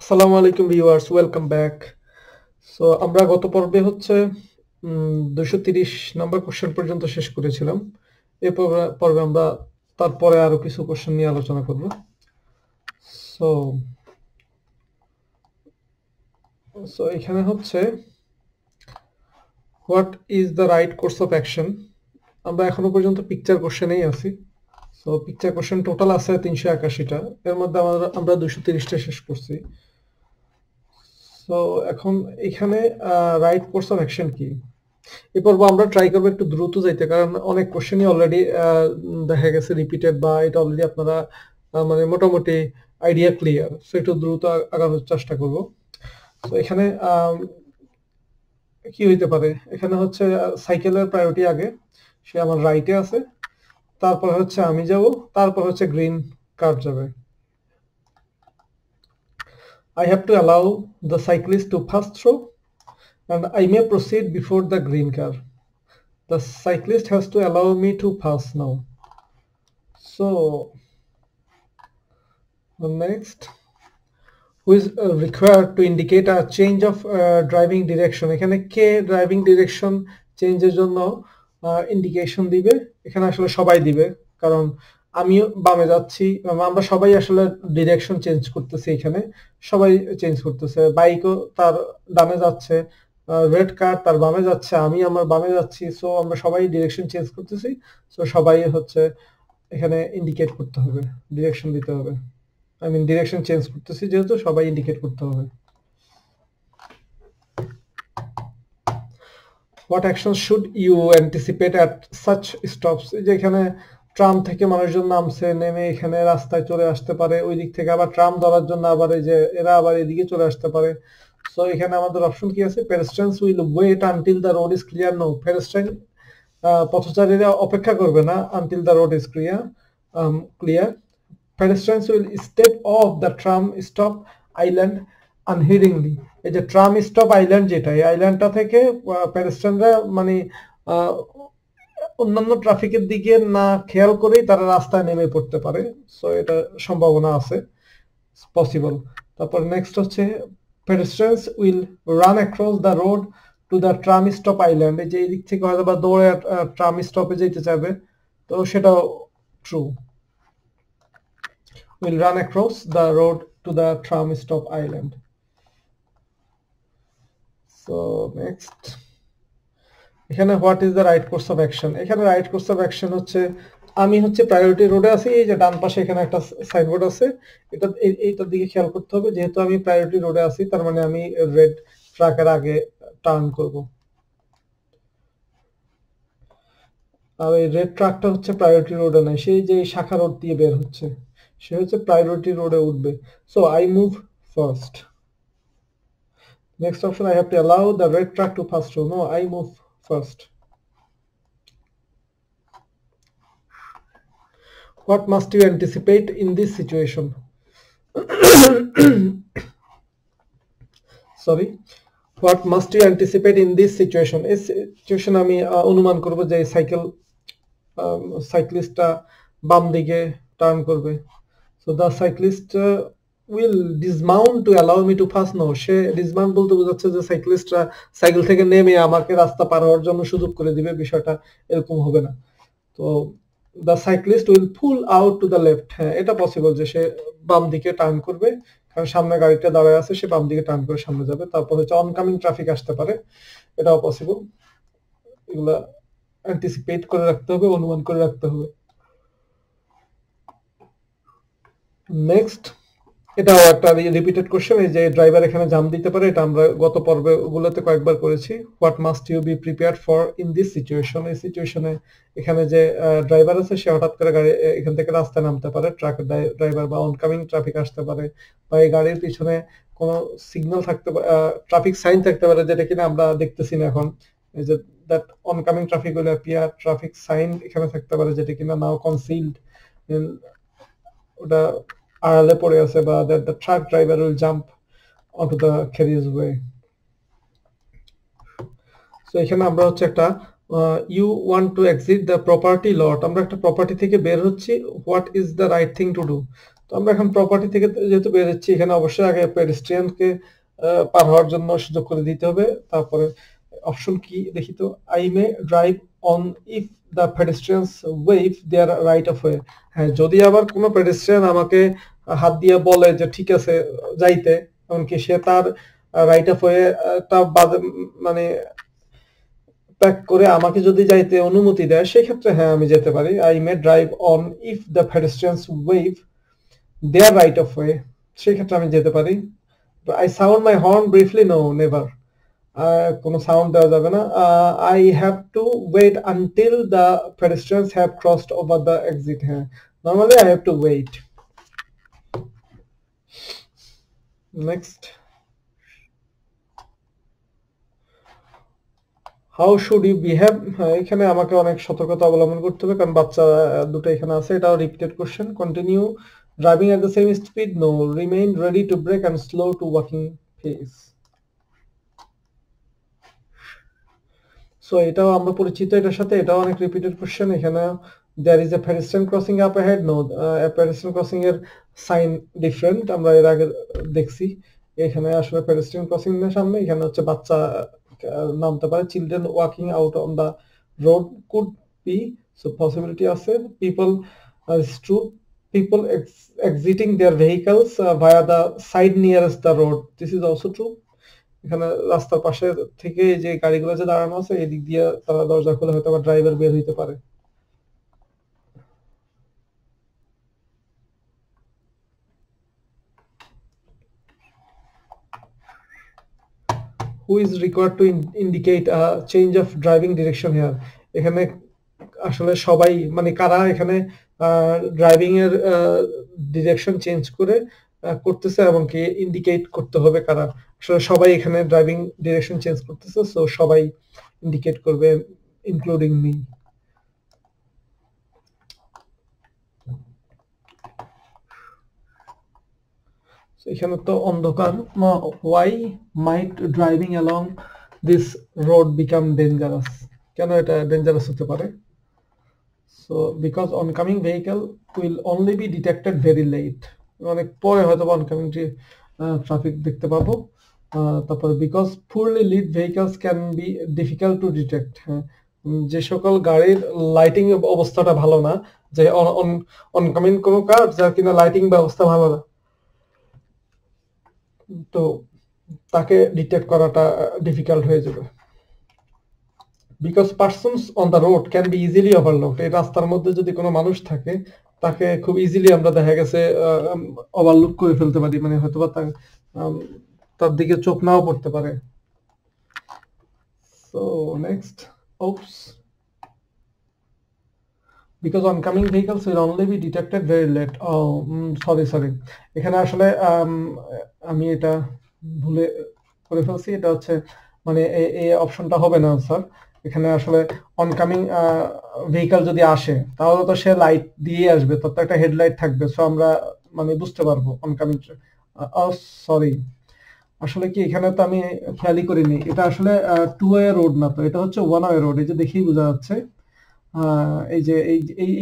আসসালামু আলাইকুম viewers, welcome back. So আমরা গত পর্বে হচ্ছে 230 নম্বর কোশ্চেন পর্যন্ত শেষ করেছিলাম। এই পর্বে আমরা তারপরে আরো কিছু কোশ্চেন নিয়ে আলোচনা করব। সো সো এখানে হচ্ছে what is the right course of action. আমরা এখনো পর্যন্ত পিকচার কোশ্চেনেই আছি। সো পিকচার কোশ্চেন টোটাল আছে 381টা, এর মধ্যে আমরা 230টা শেষ করছি। সো এখন এখানে রাইট কোর্স অফ অ্যাকশন কি, এ পর্ব আমরা ট্রাই করবো একটু দ্রুত যাইতে, কারণ অনেক কোশ্চেনই অলরেডি দেখা গেছে রিপিটেড, বা এটা অলরেডি আপনারা মানে মোটামুটি আইডিয়া ক্লিয়ার। সো একটু দ্রুত আগানোর চেষ্টা করব। তো এখানে কি হইতে পারে, এখানে হচ্ছে সাইকেলের প্রায়োরিটি আগে, সে আমার রাইটে আছে, তারপর হচ্ছে আমি যাব, তারপর হচ্ছে গ্রিন কার যাবে। I have to allow the cyclist to pass through and I may proceed before the green car. The cyclist has to allow me to pass now. So next, who is required to indicate a change of driving direction. এখানে কে driving direction চেঞ্জের জন্য indication দিবে? এখানে আসলে সবাই দিবে, কারণ আমিও বামে যাচ্ছি, আমরা সবাই আসলে ডিরেকশন চেঞ্জ করতেছি। এখানে সবাই চেঞ্জ করতেছে, বাইকও তার ডানে যাচ্ছে, রেড কার তার বামে যাচ্ছে, আমি আমার বামে যাচ্ছি। সো আমরা সবাই ডিরেকশন চেঞ্জ করতেছি। সো সবাই হচ্ছে এখানে ইন্ডিকেট করতে হবে, ডিরেকশন দিতে হবে। আই মিন ডিরেকশন চেঞ্জ করতেছি যেহেতু, সবাই ইন্ডিকেট করতে হবে। What action should you anticipate at such stops? এই যে এখানে ট্রাম থেকে মানুষজন নামছে, নেমে এখানে রাস্তায় চলে আসতে পারে, ওই দিক থেকে আবার ট্রাম ধরার জন্য আবার এই যে এরা আবার এদিকে চলে আসতে পারে। সো এখানে আমাদের অপশন কি আছে? Pedestrians will wait until the road is clear. No, pedestrian পথচারীরা অপেক্ষা করবে না until the road is clear. Pedestrians will step off the tram stop island unheedingly. এই যে ট্রাম স্টপ আইল্যান্ড, যেটা এই আইল্যান্ডটা থেকে পেডেস্ট্রিয়ানরা মানে অন্যান্য ট্রাফিকের দিকে না খেয়াল করেই তারা রাস্তায় নেমে পড়তে পারে। সো এটা সম্ভাবনা আছে, পসিবল। তারপর নেক্সট হচ্ছে pedestrians will run across the road to the tram stop island. এই যে এই দিক থেকে হয়তো বা দৌড়ে ট্রাম স্টপে যেতে চাইবে, তো সেটাও true. Will run across the road to the tram stop island. So next, এখানে what is the right course of action? এখানে রাইট কোর্স অফ অ্যাকশন হচ্ছে, আমি হচ্ছে প্রায়োরিটি রোডে আছি, এই যে ডান পাশে এখানে একটা সাইনবোর্ড আছে, এটা এইটার দিকে খেয়াল করতে হবে। যেহেতু আমি প্রায়োরিটি রোডে আছি, তার মানে আমি রেড ট্রাকের আগে টার্ন করব। আর এই রেড ট্রাকটা হচ্ছে প্রায়োরিটি রোডে নাই, সেই যে শাখা রোড দিয়ে বের হচ্ছে, সে হচ্ছে প্রায়োরিটি রোডে উঠবে। So I move first. Next option, I have to allow the red truck to pass through. No, I move first. What must you anticipate in this situation? Sorry. What must you anticipate in this situation? এই situation আমি অনুমান করব যে সাইক্লিস্টটা বাম দিকে turn করবে। So the cyclist will dismount to allow me to pass. No, সে ডিসমাউন্ট বলতে বোঝাচ্ছে যে সাইক্লিস্টরা সাইকেল থেকে নেমে আমাকে রাস্তা পার হওয়ার জন্য সুযোগ করে দিবে, বিষয়টা এরকম হবে না। তো the cyclist will pull out to the left, হ্যাঁ এটা পসিবল যে সে বাম দিকে টার্ন করবে, কারণ সামনে গাড়িটা দাঁড়ায় আছে, সে বাম দিকে টার্ন করে সামনে যাবে। তারপর হচ্ছে অনকামিং ট্রাফিক আসতে পারে, এটাও পসিবল। এগুলা অ্যান্টিসিপেট করে রাখতে হবে, অনুমান করে রাখতে হবে। নেক্সট, এটাও একটা রিপিটেড কোশ্চেন, এই যে ড্রাইভার এখানে জাম দিতে পারে, এটা আমরা গত পর্বে গুলোতে কয়েকবার করেছি। What must you be prepared for in this situation? এই সিচুয়েশনে এখানে যে ড্রাইভার আছে, সে হঠাৎ করে গাড়ি এখান থেকে রাস্তায় নামতে পারে, ট্রাক ড্রাইভার, বা অনকামিং ট্রাফিক আসতে পারে, বা এই গাড়ির পিছনে কোনো সিগন্যাল থাকতে পারে, ট্রাফিক সাইন থাকতে পারে, যেটা কিনা আমরা দেখতেছি না এখন। এই যে that oncoming traffic will appear, traffic sign এখানে থাকতে পারে, যেটা কিনা নাও কনসিলড, ওটা আড়ালে পড়ে আছে, বা that the truck driver will jump onto the carriage way. So এখানে আমরা হচ্ছে একটা you want to exit the property lot, আমরা একটা প্রপার্টি থেকে বের হচ্ছি, what is the right thing to do? তো আমরা এখন প্রপার্টি থেকে যেহেতু বের হচ্ছি, এখানে অবশ্যই আগে পেডেস্ট্রিয়ানকে পার হওয়ার জন্য সুযোগ করে দিতে হবে। তারপরে অপশন কি দেখি তো, I may drive on if the pedestrians waive their right of way. হ্যাঁ, যদি আবার কোনো পেডেস্ট্রিয়ান আমাকে হাত দিয়ে বলে যে ঠিক আছে যাইতে, এমনকি সে তার রাইট অফ ওয়ে টা মানে প্যাক করে আমাকে যদি যাইতে অনুমতি দেয়, সেক্ষেত্রে হ্যাঁ আমি যেতে পারি। I may drive on if the pedestrians waive their right of way, সেক্ষেত্রে আমি যেতে পারি। I sound my horn briefly, no never, কোনো সাউন্ড দেওয়া যাবে না। I have to wait until the pedestrians have crossed over the exit, হ্যাঁ normally I have to wait. Next, how should you behave, এখানে আমাকে অনেক সতর্কতা অবলম্বন করতে হবে কারণ বাচ্চা দুটো এখানে আছে। এটাও repeated question. Continue driving at the same speed, no, remain ready to brake and slow to walking pace. So এটাও আমরা পরিচিত এটার সাথে, এটাও অনেক রিপিটেড কোশ্চেন। এখানে there is a pedestrian crossing up ahead, no, pedestrian crossing এর sign different, আমরা এর আগে দেখছি। এখানে আসলে পেডেস্ট্রিয়ান ক্রসিং এর সামনে এখানে হচ্ছে বাচ্চা নামতে পারে। Children walking out on the road could be, so possibility আছে। People is true, people exiting their vehicles via the side nearest the road, this is also true. এখানে রাস্তার পাশে থেকে যে গাড়িগুলো যে দাঁড়ানো আছে এদিক দিয়ে তারা দরজা খুলে হয়তো আবার ড্রাইভার বের হইতে পারে। Who is required to indicate a change of driving direction here? এখানে আসলে সবাই মানে কারা এখানে ড্রাইভিং এর ডিরেকশন চেঞ্জ করে করতেছে এবং কি ইন্ডিকেট করতে হবে কারা? আসলে সবাই এখানে ড্রাইভিং ডিরেকশন চেঞ্জ করতেছে, সো সবাই ইন্ডিকেট করবে ইনক্লুডিং মি। এখানে তো অন্ধকার, why might driving along this road become dangerous? কেন এটা ডেঞ্জারাস হতে পারে? So because oncoming vehicle will only be detected very late, অনেক পরে হয়তো oncoming ট্রাফিক দেখতে পাবো। তারপরে because poorly lit vehicles can be difficult to detect, যে সকল গাড়ির লাইটিং অবস্থাটা ভালো না, যে অনকামিং কোনো কার যার কিনা লাইটিং ব্যবস্থা ভালো না, তো তাকে ডিটেক্ট করাটা ডিফিকাল্ট হয়ে যাবে। Because persons on the road can be easily overlooked, এই রাস্তার মধ্যে যদি কোনো মানুষ থাকে তাকে খুব ইজিলি আমরা দেখা গেছে ওভারলুক করে ফেলতে পারি, মানে হয়তোবা তার দিকে চোখ নাও পড়তে পারে। So next, ওপস, because oncoming vehicles will only be detected very late. Oh, sorry, এখানে আসলে আমি এটা ভুলে করে ফেলছি। এটা হচ্ছে মানে এই অপশনটা হবে না স্যার। এখানে আসলে অনকামিং ভেহিকল যদি আসে তাহলে তো সে লাইট দিয়ে আসবে, তো একটা হেডলাইট থাকবে, সো আমরা মানে বুঝতে পারবো অনকামিং। সরি, আসলে কি এখানে তো আমি খেয়ালই করিনি, এটা আসলে টু ওয়ে রোড না, তো এটা হচ্ছে ওয়ান ওয়ে রোড। এই যে দেখেই বোঝা যাচ্ছে। এই যে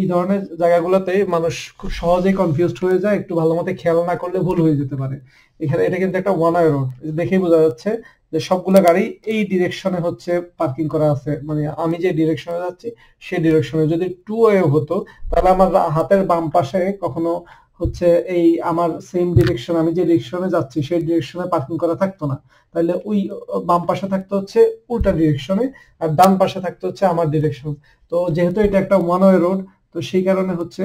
এই ধরনের জায়গাগুলোতে মানুষ খুব সহজেই কনফিউজড হয়ে যায়, একটু ভালো মতো খেয়াল না করলে ভুল হয়ে যেতে পারে। এখানে এটা কিন্তু একটা ওয়ান ওয়ে রোড, দেখেই বোঝা যাচ্ছে যে সবগুলো গাড়ি এই ডিরেকশনে হচ্ছে পার্কিং করা আছে, মানে আমি যে ডিরেকশনে যাচ্ছি সেই ডিরেকশনে। যদি টু ওয়ে হতো তাহলে আমার হাতের বাম পাশে কখনো হচ্ছে এই আমার সেম ডিরেকশন, আমি যে ডিরেকশনে যাচ্ছি সেই ডিরেকশনে পার্কিং করা থাকতো না, তাহলে ওই বাম পাশে থাকতো হচ্ছে উল্টা ডিরেকশনে, আর ডান পাশে থাকতো হচ্ছে আমার ডিরেকশন। তো যেহেতু এটা একটা ওয়ান ওয়ে রোড, তো সেই কারণে হচ্ছে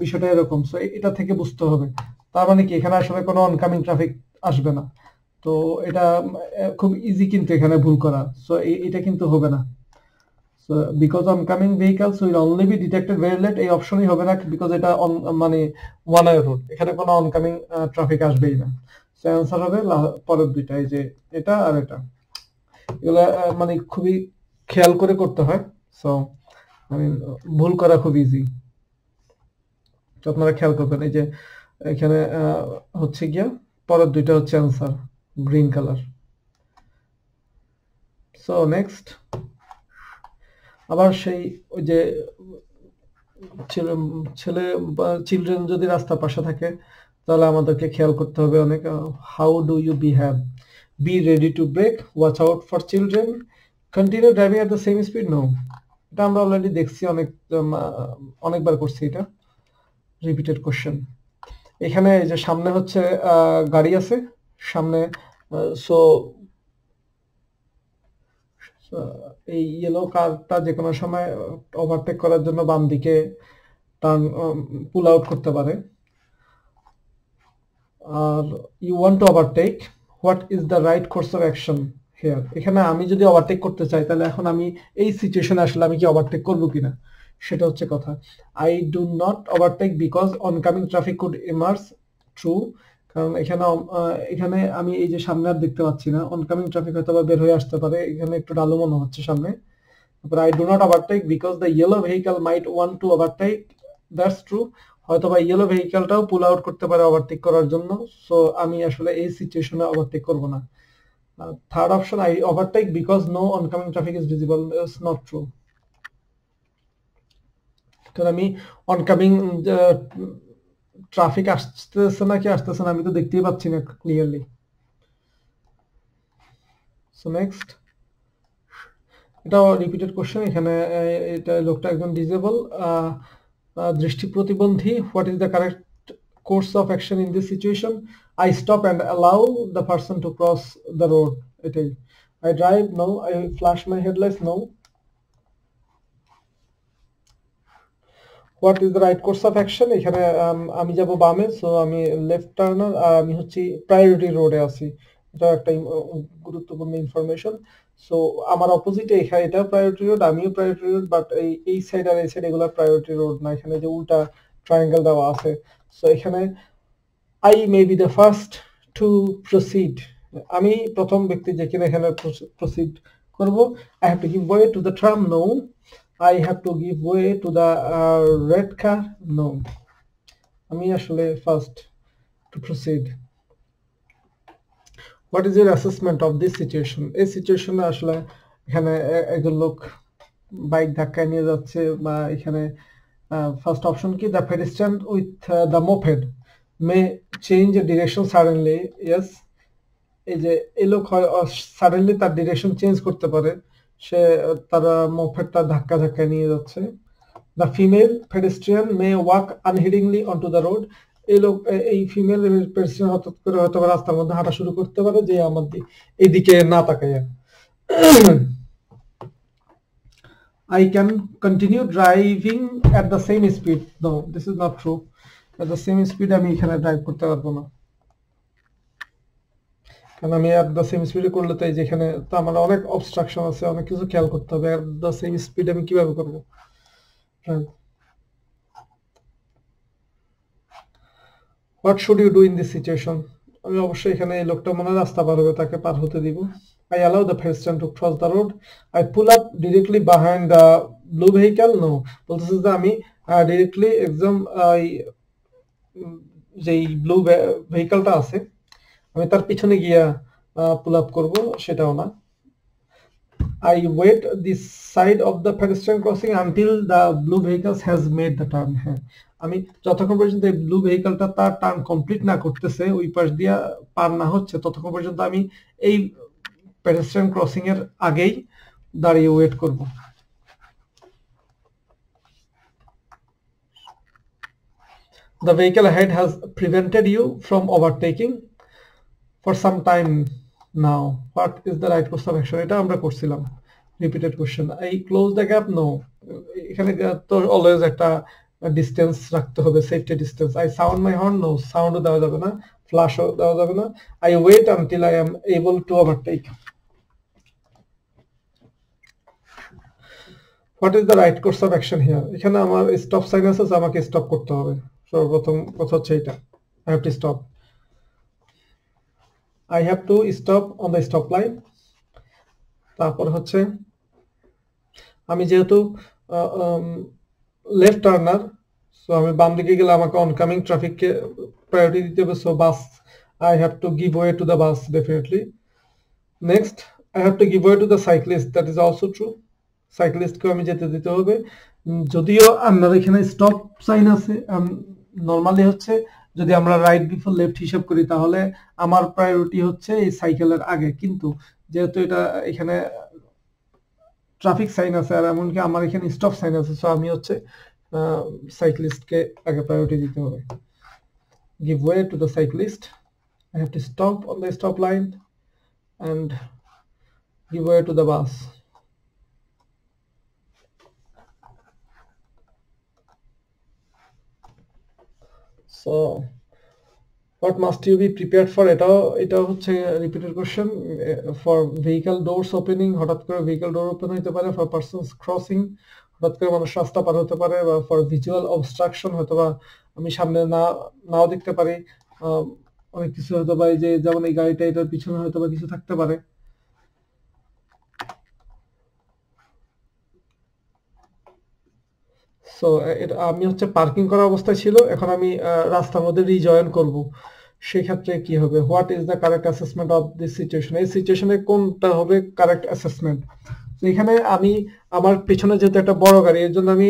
বিষয়টা এরকম। সো এটা থেকে বুঝতে হবে, তার মানে কি এখানে আসলে কোনো অনকামিং ট্রাফিক আসবে না। তো এটা খুব ইজি কিন্তু এখানে ভুল করা, সো এটা কিন্তু হবে না। So because oncoming vehicles will only be detected very late, এই অপশনই হবে না, বিকজ এটা মানে ওয়ান ওয়ে রোড, এখানে কোনো অনকামিং ট্রাফিক আসবেই না। সো অ্যান্সার হবে পরের দুইটা, এই যে এটা আর এটা। এগুলো মানে খুবই খেয়াল করে করতে হয়, সো আমি ভুল করা খুব ইজি, তো আপনারা খেয়াল করবেন। এই যে এখানে হচ্ছে গিয়া পরের দুইটা হচ্ছে answer, green colour. So next, আবার সেই ওই যে ছেলে বা চিলড্রেন যদি রাস্তার পাশে থাকে তাহলে আমাদেরকে খেয়াল করতে হবে অনেক। How do you behave, be ready to brake, watch out for children, continue driving at the same speed, no. এটা আমরা অলরেডি দেখছি, অনেকবার করছি এটা, রিপিটেড কোশ্চেন। এখানে যে সামনে হচ্ছে গাড়ি আছে সামনে, সো এই ইয়েলো কারটা যে কোনো সময় ওভারটেক করার জন্য বাম দিকে টার্ন পুল আউট করতে পারে। আর you want to overtake, what is the right course of action here. এখানে আমি যদি ওভারটেক করতে চাই তাহলে এখন আমি এই সিচুয়েশনে আসলে আমি কি ওভারটেক করবো কিনা সেটা হচ্ছে কথা। I do not overtake because oncoming traffic could emerge, true. কারণ এখানে আমি এই যে সামনে আর দেখতে পাচ্ছি না, অনকামিং ট্রাফিক হয়তো বা বের হয়ে আসতে পারে, এখানে একটু ডালো মনে হচ্ছে সামনে। তারপরে I do not overtake because the yellow vehicle might want to overtake, that's true. হয়তো বা ইয়েলো ভেহিকলটাও পুল আউট করতে পারে ওভারটেক করার জন্য, সো আমি আসলে এই সিচুয়েশনে ওভারটেক করব না। Third option, I overtake because no oncoming traffic is visible, is not true. কারণ আমি অনকামিং ট্রাফিক আসতেছে না কি আসতেছে না আমি তো দেখতেই পাচ্ছি না ক্লিয়ারলি। সো নেক্সট, এটাও রিপিটেড কোশ্চেন। এখানে এটা লোকটা একজন ডিজেবল, দৃষ্টি প্রতিবন্ধী। What is the correct course of action in this situation? I stop and allow the person to cross the road. এটাই। I drive, no. I flash my headlights, no. What is the right course of action? এখানে আমি যাব বামে, so আমি left Turner, আর আমি হচ্ছে priority রোডে আছি। এটা একটা গুরুত্বপূর্ণ ইনফরমেশন। সো আমার অপোজিটে এখানে এটা প্রায়োরিটি রোড, আমিও প্রায়োরিটি রোড, বাট এই সাইড আর এই সাইড এগুলো প্রায়োরিটি রোড না, এখানে যে উল্টা ট্রায়াঙ্গেল দেওয়া আছে। সো এখানে I may be the first to proceed. আমি প্রথম ব্যক্তি যে কিনা এখানে proceed করব। I have to give way to the tram, no. I have to give way to the red car, no. আমি আসলে first to proceed. What is your assessment of this situation? এই সিচুয়েশনে আসলে এখানে একজন লোক বাইক ধাক্কায় নিয়ে যাচ্ছে, বা এখানে ফার্স্ট অপশন কি, the pedestrian with the moped may change direction suddenly, yes. এই যে এই লোক হয় সাডেনলি তার ডিরেকশন চেঞ্জ করতে পারে, সে তার মোপেডটা ধাক্কায় নিয়ে যাচ্ছে। The female pedestrian may walk unheedingly onto the road, এই ফিমেল পেডেস্ট্রিয়ান হঠাৎ করে হয়তো রাস্তার মধ্যে হাঁটা শুরু করতে পারে যে আমার এইদিকে না তাকাইয়া। I can continue driving at the same speed, no, this is not true. At the same speed আমি এখানে ড্রাইভ করতে পারবো না, কারণ আমি at the same speed করলে তো এই যেখানে তো আমার অনেক অবস্ট্রাকশন আছে, অনেক কিছু খেয়াল করতে হবে। at the same speed আমি কিভাবে করব? What should you do in this situation? আমি অবশ্যই এখানে এই লোকটা মনে রাস্তা পার হবে, তাকে পার হতে দিব। I allow the pedestrian to cross the road. I pull up directly behind the blue vehicle, no. বলতেছে যে আমি ডিরেক্টলি একদম যেই ব্লু ভেহিকলটা আছে আমি তার পিছনে গিয়া পুল আপ করব, সেটাও না। I wait this side of the pedestrian crossing until the blue vehicle has made the turn. হ্যাঁ, আমি যতক্ষণ পর্যন্ত এই ব্লু ভেহিকলটা তার টার্ন কমপ্লিট না করতেছে, ওই পাশ দিয়া পার না হচ্ছে, ততক্ষণ পর্যন্ত আমি এই পেডেস্ট্রিয়ান ক্রসিং এর আগেই দাঁড়িয়ে ওয়েট করব। The vehicle ahead has prevented you from overtaking for some time now. What is the right course of action? এটা আমরা করছিলাম, repeated question. I close the gap, no. এখানে তো অলওয়েজ একটা ডিসটেন্স রাখতে হবে, safety distance. I sound my horn, no. সাউন্ডও দেওয়া যাবে না, ফ্ল্যাশও দেওয়া যাবে না। I wait until I am able to overtake. What is the right course of action here? এখানে আমার স্টপ সাইন আছে, আমাকে স্টপ করতে হবে। সর্বপ্রথম কথা হচ্ছে এটা, I have to stop. I have to stop on the stop line. তারপর হচ্ছে আমি যেহেতু লেফট টার্নার, সো আমি বাম দিকে গেলে আমাকে অনকামিং ট্রাফিককে প্রায়োরিটি দিতে হবে, so bus, I have to give way to the bus definitely. Next, I have to give way to the cyclist, that is also true. সাইক্লিস্টকে আমি যেতে দিতে হবে। যদিও আপনার এখানে স্টপ সাইন আছে, নরমালি হচ্ছে যদি আমরা রাইট বিফোর লেফট হিসাব করি তাহলে আমার প্রায়োরিটি হচ্ছে এই সাইকেলের আগে, কিন্তু যেহেতু এটা এখানে ট্রাফিক সাইন আছে আর এমনকি আমার এখানে স্টপ সাইন আছে, সো আমি হচ্ছে সাইক্লিস্টকে আগে প্রায়োরিটি দিতে হবে। Give way to the cyclist. I have to stop on the stop line and give way to the bus. So what must you be prepared for? এটাও হচ্ছে repeated question. For vehicle doors opening, হঠাৎ করে vehicle door open হতে পারে। For persons crossing, হঠাৎ করে মানুষ রাস্তা পার হতে পারে। বা ফর ভিজুয়াল অবস্ট্রাকশন, হয়তো বা আমি সামনে নাও দেখতে পারি, অনেক কিছু হয়তো বা এই যে যেমন এই গাড়িটা, এটার পিছনে হয়তো বা কিছু থাকতে পারে। সো আমি হচ্ছে পার্কিং করা অবস্থায় ছিল, এখন আমি রাস্তার মধ্যে রিজয়েন করব, সেই ক্ষেত্রে কি হবে? What is the correct assessment of this situation? এই সিচুয়েশনে কোনটা হবে কারেক্ট অ্যাসেসমেন্ট? এখানে আমি আমার পিছনে যেহেতু একটা বড় গাড়ি, এর জন্য আমি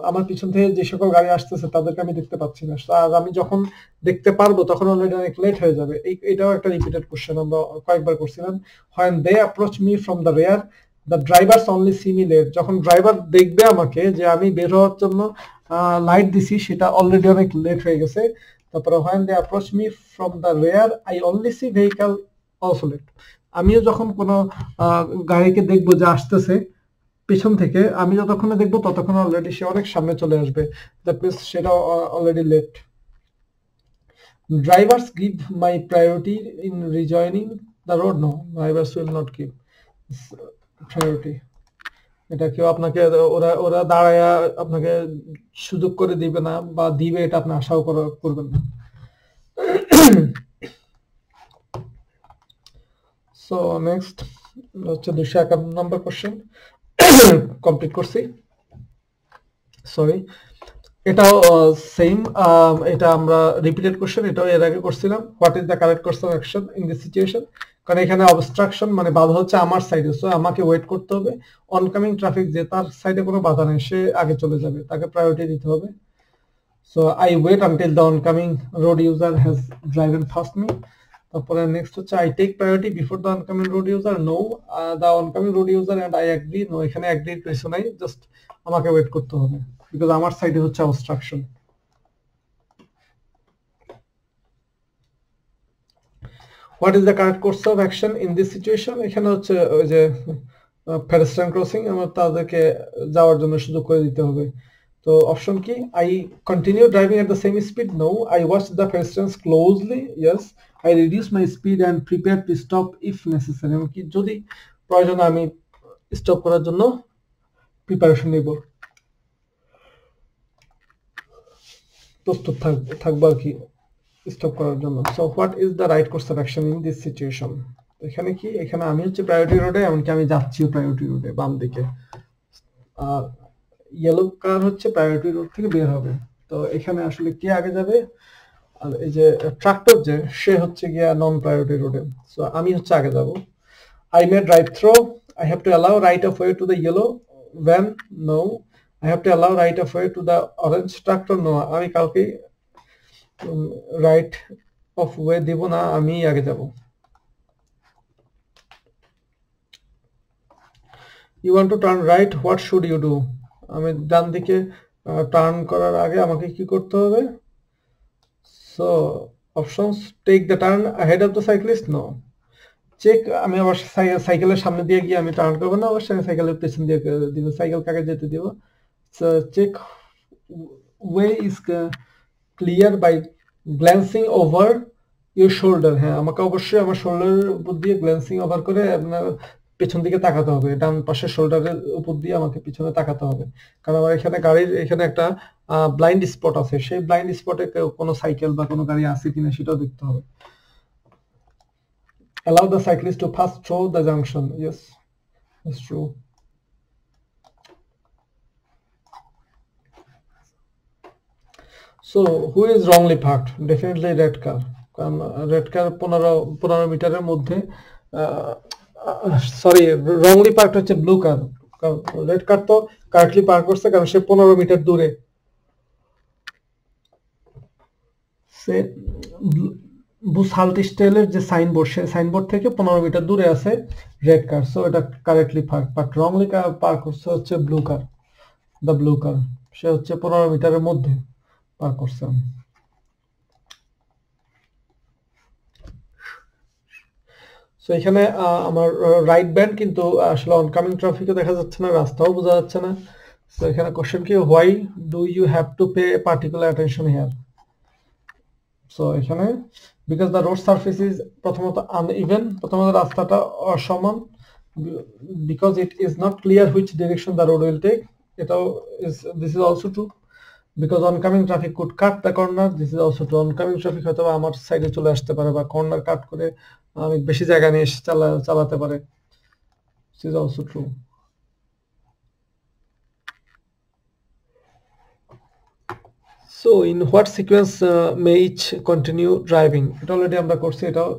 আমার পিছন থেকে যে সকল গাড়ি আসতেছে তাদেরকে আমি দেখতে পাচ্ছি না, আর আমি যখন দেখতে পারবো তখন অলরেডি অনেক লেট হয়ে যাবে। এটাও একটা রিপিটেড কোশ্চেন, আমরা কয়েকবার করছিলাম। when they approach me from the rear the drivers only see me late, যখন ড্রাইভার দেখবে আমাকে যে আমি বের হওয়ার জন্য লাইট দিছি, সেটা অলরেডি অনেক লেট হয়ে গেছে। তারপরে when they approach me from the rear I only see vehicle also late, আমিও যখন কোনো গাড়িকে দেখবো যে আসতেছে পেছন থেকে, আমি যতক্ষণে দেখবো ততক্ষণ অলরেডি সে অনেক সামনে চলে আসবে, দ্যাট মিনস সেটা already late. Drivers give my priority in rejoining the road? No, drivers will not give priority. এটা কেউ আপনাকে ওরা দাঁড়ায় আপনাকে সুযোগ করে দিবে না, বা দিবে এটা আপনি আশাও করবেন না। সো নেক্সট হচ্ছে 251 নম্বর কোশ্চেন, কমপ্লিট করছি। সরি, এটাও সেম, এটা আমরা রিপিটেড কোশ্চেন, এটাও এর আগে করছিলাম। What is the correct course of action in this situation? কারণ এখানে অবস্ট্রাকশন মানে বাধা হচ্ছে আমার সাইডে, সো আমাকে ওয়েট করতে হবে। অনকামিং ট্রাফিক, যে তার সাইডে কোনো বাধা নেই, সে আগে চলে যাবে, তাকে প্রায়োরিটি দিতে হবে। So I wait until the oncoming road user has driven past me. তারপরে নেক্সট হচ্ছে I take priority before the oncoming road user? No, the oncoming road user and I agree? No, এখানে এগ্রির কিছু নাই, just আমাকে wait করতে হবে, because আমার সাইডে হচ্ছে obstruction. What is the correct course of action in this situation? এখানে হচ্ছে ওই যে পেডেস্ট্রিয়ান ক্রসিং, আমার তাদেরকে যাওয়ার জন্য সুযোগ করে দিতে হবে। তো অপশন কি? I continue driving at the same speed? No, I watch the pedestrians closely? Yes, I reduce my speed and prepare to stop if necessary, এমনকি যদি প্রয়োজন আমি স্টপ করার জন্য প্রিপারেশন নেব, প্রস্তুত থাকবো আর কি স্টপ করার জন্য। So what is the right course of action in this situation? এখানে কি? এখানে আমি হচ্ছে প্রায়োরিটি রোডে, এমনকি আমি যাচ্ছিও প্রায়োরিটি রোডে বাম দিকে, আর ইয়েলো কার হচ্ছে প্রায়োরিটি রোড থেকে বের হবে। তো এখানে আসলে কে আগে যাবে? আর এই যে ট্রাক্টর, যে সে হচ্ছে গিয়া নন প্রায়োরিটি রোডে, সো আমি হচ্ছে আগে যাব। I may drive through. I have to allow right of way to the yellow van? No. I have to allow right of way to the orange tractor? No. আমি কাউকে রাইট অফ ওয়ে দিব না, আমি আগে যাব। You want to turn right, what should you do? আমি ডান দিকে টার্ন করার আগে আমাকে কি করতে হবে? So options, take the turn ahead of the cyclist? No. Check, আমি আবার সাইকেলের সামনে দিয়ে গিয়ে আমি টার্ন করবো না, অবশ্যই সাইকেলের পেছন দিয়ে দিব, সাইকেল কাকে যেতে দিব। Check way is clear by glancing over your shoulder? হ্যাঁ, আমাকে অবশ্যই আমার শোল্ডারের উপর দিয়ে গ্ল্যান্সিং ওভার করে আপনার পেছন দিকে তাকাতে হবে, ডান পাশে শোল্ডারের উপর দিয়ে আমাকে পিছনে তাকাতে হবে, কারণ আমার এখানে গাড়ির এখানে একটা ব্লাইন্ড স্পট আছে, সেই ব্লাইন্ড স্পটে কোনো সাইকেল বা কোনো গাড়ি আছে কিনা সেটাও দেখতে হবে। Allow the cyclist to pass through the junction? Yes, that's true. So who is wrongly parked? Definitely red car, কারণ রেড কার 15 মিটারের মধ্যে, সরি, wrongly parked হচ্ছে ব্লু কার, কারণ রেড কার তো কারেক্টলি পার করছে কারণ সে 15 মিটার দূরে, সে বুসহালটিস্টেলের যে সাইনবোর্ড, সে সাইনবোর্ড থেকে 15 মিটার দূরে আছে রেড কার, সো এটা কারেক্টলি পার্ক, বাট রংলি পার করছে হচ্ছে ব্লু কার, দ্য ব্লু কার, সে হচ্ছে 15 মিটারের মধ্যে পার করছে। সো এখানে আমার রাইট ব্যান্ড, কিন্তু আসলে অনকামিং ট্রাফিকও দেখা যাচ্ছে না, রাস্তাও বোঝা যাচ্ছে না। সো এখানে কোশ্চেন কি, why do you have to pay particular attention here. So এখানে because the road surface is, প্রথমত আনইভেন, প্রথমত রাস্তাটা অসমান, because it is not clear which direction the road will take, এটাও is, this is also true, because oncoming traffic could cut the corner, this is also true, oncoming traffic হয়তো আমার সাইডে চলে আসতে পারে বা কর্নার কাট করে অনেক বেশি জায়গা নিয়ে এসে চালাতে পারে, this is also true. So in what sequence may each continue driving? এটা অলরেডি আমরা করছি, এটাও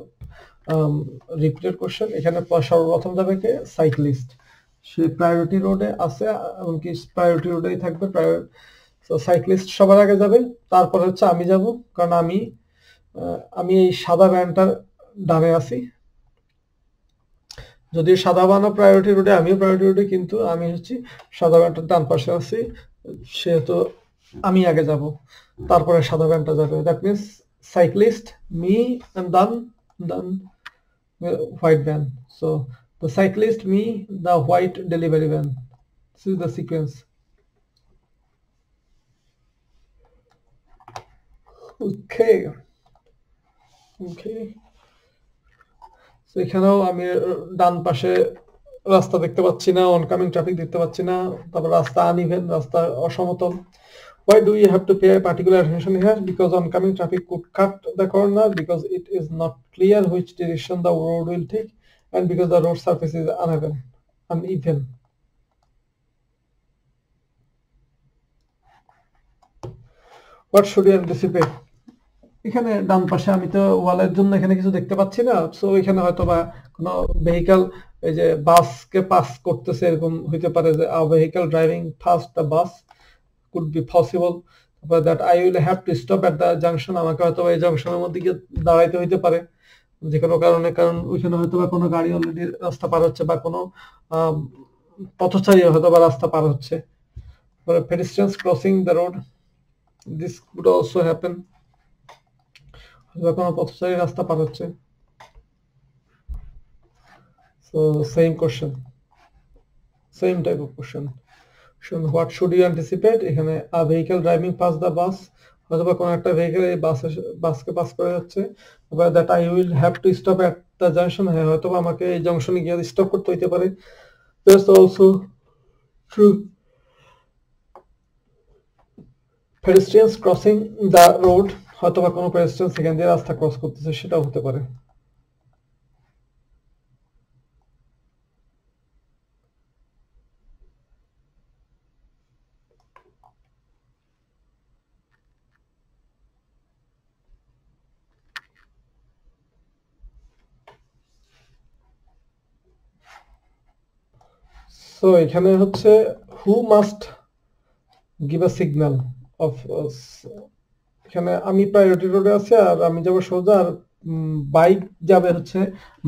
রিপিটেড কোশ্চেন। এখানে সর্বপ্রথম যাবে কে, সাইক্লিস্ট, সে প্রায়োরিটি রোডে আছে, এমনকি প্রায়োরিটি রোডেই থাকবে, সাইক্লিস্ট সবার আগে যাবে, তারপরে হচ্ছে আমি যাব, কারণ আমি এই সাদা ভ্যানটার ডানে আছি, যদিও সাদা বানো প্রায়োরিটি রোডে, আমিও প্রায়োরিটি রোডে, কিন্তু আমি হচ্ছে সাদা ভ্যানটার ডান পাশে আছি, সেহেতু আমি আগে যাব, তারপরে সাদা ভ্যানটা যাবে। That means cyclist, me, and then white van. So the cyclist, me, the white delivery van. This is the sequence. Okay. So এখানেও আমি ডান পাশে রাস্তা দেখতে পাচ্ছি না, অনকামিং ট্রাফিক দেখতে পাচ্ছি না, তারপর রাস্তা আনইভেন, রাস্তা অসমতল। Why do you have to pay particular attention here? Because oncoming traffic could cut the corner, because it is not clear which direction the road will take, and because the road surface is uneven. What should you anticipate? এখানে ডান পাশে আমি তো ওয়ালের জন্য এখানে কিছু দেখতে পাচ্ছি না, সো এখানে হয়তো বা কোনো ভেহিকল, এই যে বাসকে পাস করতেছে, এরকম হইতে পারে যে a vehicle driving past the bus could be possible, but that I will have to stop at the junction, আমাকে হয়তো এই জংশনের মধ্যে গিয়ে দাঁড়াইতে হইতে পারে যে কোনো কারণে, কারণ ওইখানে হয়তো বা কোনো গাড়ি অলরেডি রাস্তা পার হচ্ছে, বা কোনো পথচারী হয়তো বা রাস্তা পার হচ্ছে। pedestrians crossing the road, this could also happen, বা কোনো পথচারী রাস্তা পার হচ্ছে। So same question, same type of question. What should you anticipate? এখানে a vehicle driving past the bus, অথবা কোন একটা ভেহিকল এই বাসকে পাস করে যাচ্ছে, বা that I will have to stop at the junction, হ্যাঁ হয়তো আমাকে এই জংশনে গিয়ে স্টপ করতে হইতে পারে, that's also true. Pedestrians crossing the road, হয়তো বা কোনো pedestrian সেখান দিয়ে রাস্তা ক্রস করতেছে, সেটাও হতে পারে। So এখানে হচ্ছে who must give a signal of এখানে আমি প্রায়োরিটি রোডে আছি, আর আমি যাবো সোজা, আর বাইক যাবে হচ্ছে,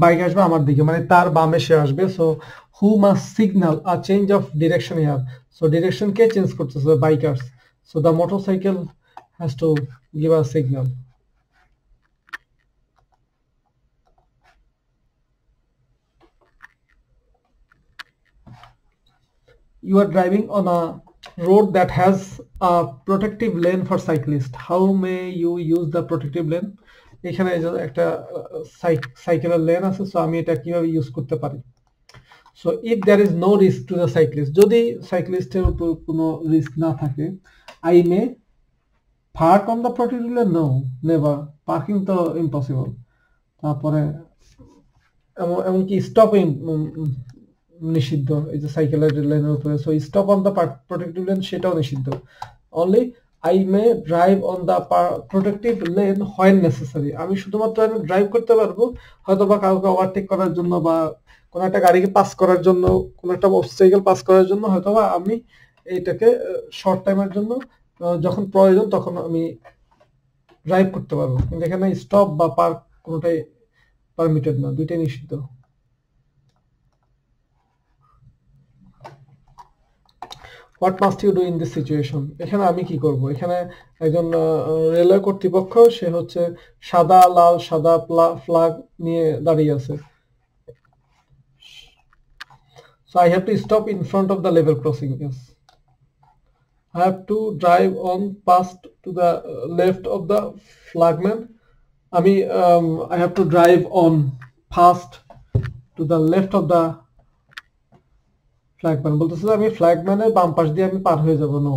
বাইক আসবে আমার দিকে, মানে তার বামে সে আসবে। So who must signal a change of direction here? So direction K change করতেছে, bikers, so the motorcycle has to give a signal. You are driving on a road that has a protective lane for cyclists. How may you use the protective lane? এখানে একটা সাইকেলের lane আছে, so আমি এটা কিভাবে use করতে পারি? So if there is no risk to the cyclist, যদি সাইক্লিস্টের উপর কোনো রিস্ক না থাকে, I may park on the protected lane? No, never. Parking তো ইম্পসিবল। তারপরে এমনকি স্টপিং নিষিদ্ধ, এই যে সাইকেলের লেনের উপরে, so stop on the protective lane সেটাও নিষিদ্ধ। Only I may drive on the protective lane when necessary, আমি শুধুমাত্র ড্রাইভ করতে পারবো হয়তো বা কাউকে ওভারটেক করার জন্য, বা কোনো একটা গাড়িকে পাস করার জন্য, কোনো একটা অবস্টাকেল পাস করার জন্য হয়তো বা আমি এইটাকে শর্ট টাইমের জন্য যখন প্রয়োজন তখন আমি ড্রাইভ করতে পারবো, কিন্তু এখানে স্টপ বা পার্ক কোনোটাই পারমিটেড না, দুইটাই নিষিদ্ধ। What must you do in this situation, এখানে আমি কি করব? এখানে একজন রেলওয়ে কর্তৃপক্ষ, সে হচ্ছে সাদা লাল সাদা ফ্ল্যাগ নিয়ে দাঁড়িয়ে আছে। So I have to stop in front of the level crossing. Yes, I have to drive on past to the left of the flagman. I have to drive on past to the left of the flagman. বলতেছে আমি ফ্ল্যাগম্যানের বাম পাশ দিয়ে আমি পার হয়ে যাব। No,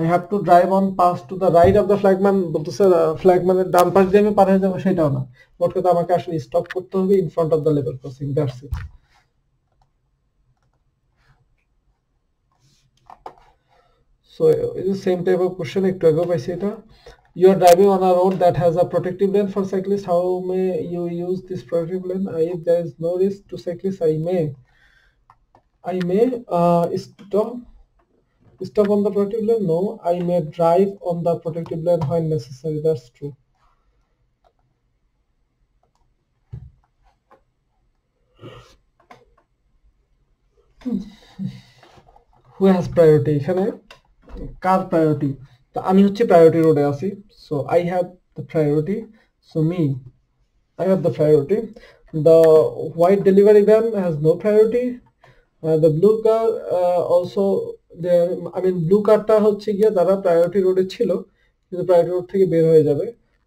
I have to drive on past to the right of the flagman, বলতেছে ফ্ল্যাগম্যানের ডান পাশ দিয়ে আমি পার হয়ে যাব, সেটাও না। মোট কথা আমাকে আসলে স্টপ করতে হবে in front of the level crossing. That's it. So it is same type of question একটু আগে পাইছি এটা। You are driving on a road that has a protective lane for cyclists. How may you use this protective lane? If there is no risk to cyclists, I may stop on the protective lane. No, I may drive on the protective lane when necessary. That's true. Who has priority? এখানে কার priority? তো আমি হচ্ছে priority রোডে আছি, so I have the priority, so me I have the priority. The white delivery van has no priority. The blue car also there. I mean blue carটা হচ্ছে গিয়ে যারা priority রোডে ছিল কিন্তু প্রায়োরিটি রোড থেকে বের হয়ে যাবে,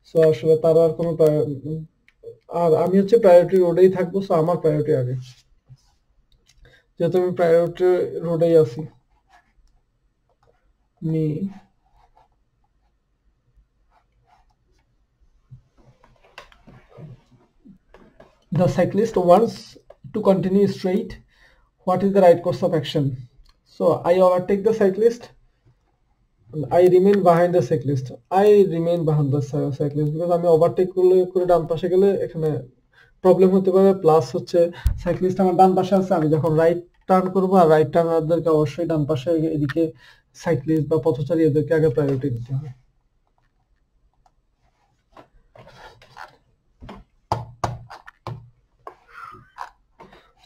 সো আসলে তার আর কোনো আর আমি হচ্ছে প্রায়োরিটি রোডেই থাকবো, সো আমার প্রায়োরিটি আগে, যেহেতু আমি প্রায়োরিটি রোডেই আছি। Me The cyclist wants to continue straight. What is the right course of action? So I overtake the cyclist. I remain behind the cyclist. I remain behind the cyclist because আমি overtake করে ডান পাশে গেলে এখানে problem হতে পারে, plus হচ্ছে cyclist আমার ডান পাশে আছে, আমি যখন রাইট টার্ন করবো আর রাইট টার্নারদেরকে অবশ্যই ডান পাশে এদিকে সাইক্লিস্ট বা পথচারী এদেরকে আগে প্রায়োরিটি দিতে হবে।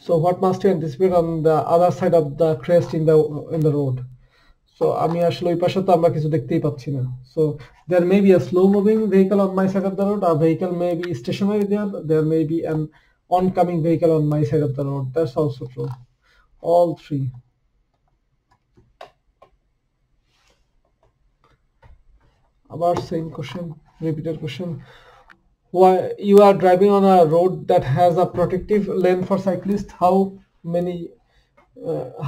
So what must you anticipate on the other side of the crest in the road? So আমি আসলে ওই পাশে তো আমরা কিছু দেখতেই পাচ্ছি না। So there may be a slow moving vehicle on my side of the road. A vehicle may be stationary there. There may be an oncoming vehicle on my side of the road. That's also true. All three. About same question, repeated question. Why you are driving on a road that has a protective lane for cyclists?